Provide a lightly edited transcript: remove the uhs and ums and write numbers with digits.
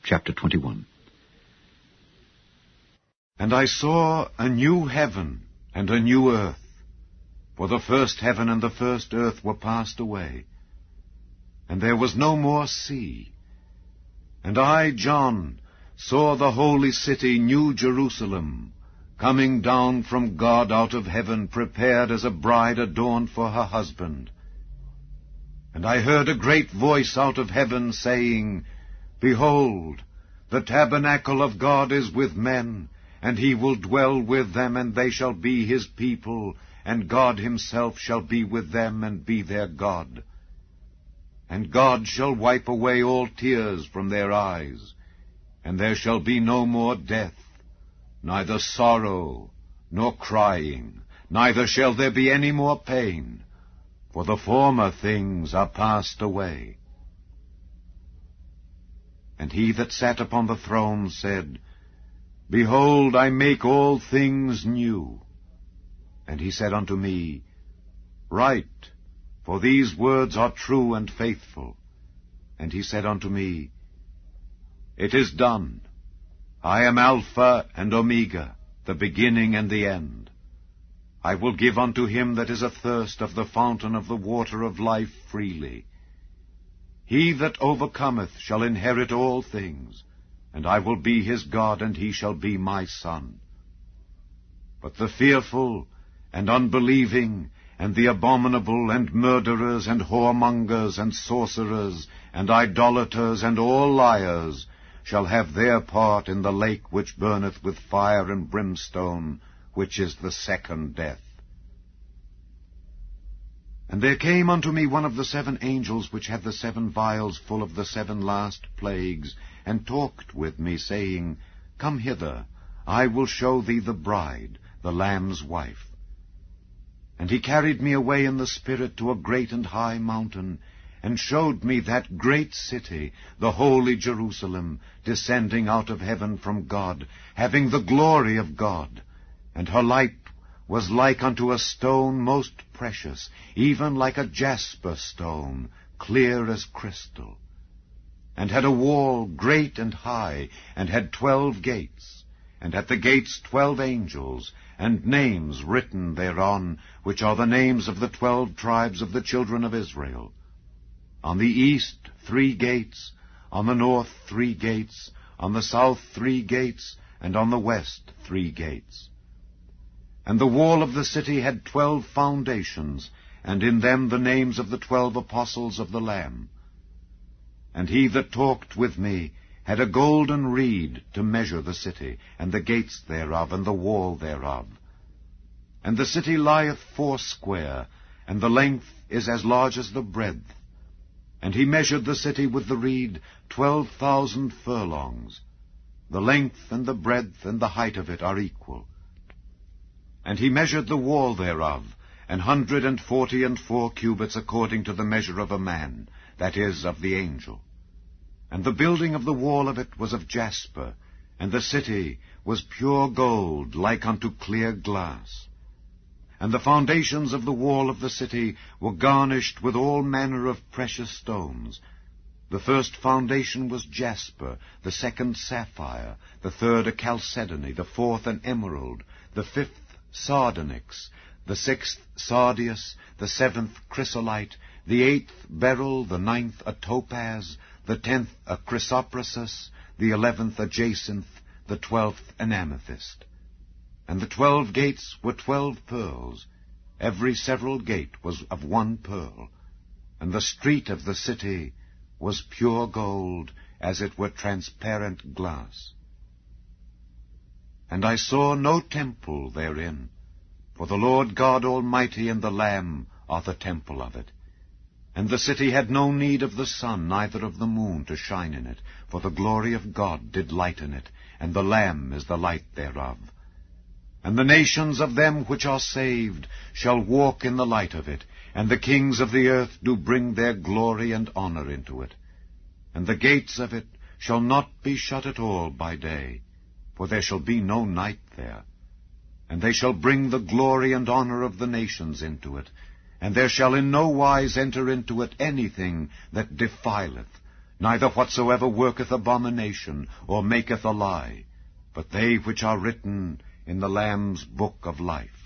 CH.21. And I saw a new heaven and a new earth, for the first heaven and the first earth were passed away, and there was no more sea. And I, John, saw the holy city, New Jerusalem, coming down from God out of heaven, prepared as a bride adorned for her husband. And I heard a great voice out of heaven saying, Behold, the tabernacle of God is with men, and he will dwell with them, and they shall be his people, and God himself shall be with them and be their God. And God shall wipe away all tears from their eyes, and there shall be no more death, neither sorrow, nor crying, neither shall there be any more pain, for the former things are passed away. And he that sat upon the throne said, Behold, I make all things new. And he said unto me, Write, for these words are true and faithful. And he said unto me, It is done. I am Alpha and Omega, the beginning and the end. I will give unto him that is athirst of the fountain of the water of life freely. He that overcometh shall inherit all things, and I will be his God, and he shall be my son. But the fearful and unbelieving, and the abominable, and murderers, and whoremongers, and sorcerers, and idolaters, and all liars, shall have their part in the lake which burneth with fire and brimstone, which is the second death. And there came unto me one of the 7 angels which had the 7 vials full of the 7 last plagues, and talked with me, saying, Come hither, I will show thee the bride, the Lamb's wife. And he carried me away in the Spirit to a great and high mountain, and showed me that great city, the holy Jerusalem, descending out of heaven from God, having the glory of God. And her light was like unto a stone most precious, even like a jasper stone, clear as crystal. And had a wall great and high, and had 12 gates, and at the gates 12 angels, and names written thereon, which are the names of the 12 tribes of the children of Israel. On the east 3 gates, on the north 3 gates, on the south 3 gates, and on the west 3 gates. And the wall of the city had 12 foundations, and in them the names of the 12 apostles of the Lamb. And he that talked with me had a golden reed to measure the city, and the gates thereof, and the wall thereof. And the city lieth foursquare, and the length is as large as the breadth. And he measured the city with the reed 12,000 furlongs. The length and the breadth and the height of it are equal. And he measured the wall thereof, 144 cubits according to the measure of a man, that is, of the angel. And the building of the wall of it was of jasper, and the city was pure gold, like unto clear glass. And the foundations of the wall of the city were garnished with all manner of precious stones. The first foundation was jasper, the second sapphire, the third a chalcedony, the fourth an emerald, the fifth sardonyx, the 6th sardius, the 7th chrysolite, the 8th beryl, the 9th a topaz, the 10th a chrysoprasus, the 11th a jacinth, the 12th an amethyst. And the 12 gates were 12 pearls. Every several gate was of 1 pearl. And the street of the city was pure gold, as it were transparent glass. And I saw no temple therein, for the Lord God Almighty and the Lamb are the temple of it. And the city had no need of the sun, neither of the moon to shine in it, for the glory of God did lighten it, and the Lamb is the light thereof. And the nations of them which are saved shall walk in the light of it, and the kings of the earth do bring their glory and honor into it. And the gates of it shall not be shut at all by day, for there shall be no night there. And they shall bring the glory and honor of the nations into it, and there shall in no wise enter into it anything that defileth, neither whatsoever worketh abomination, or maketh a lie, but they which are written in the Lamb's book of life.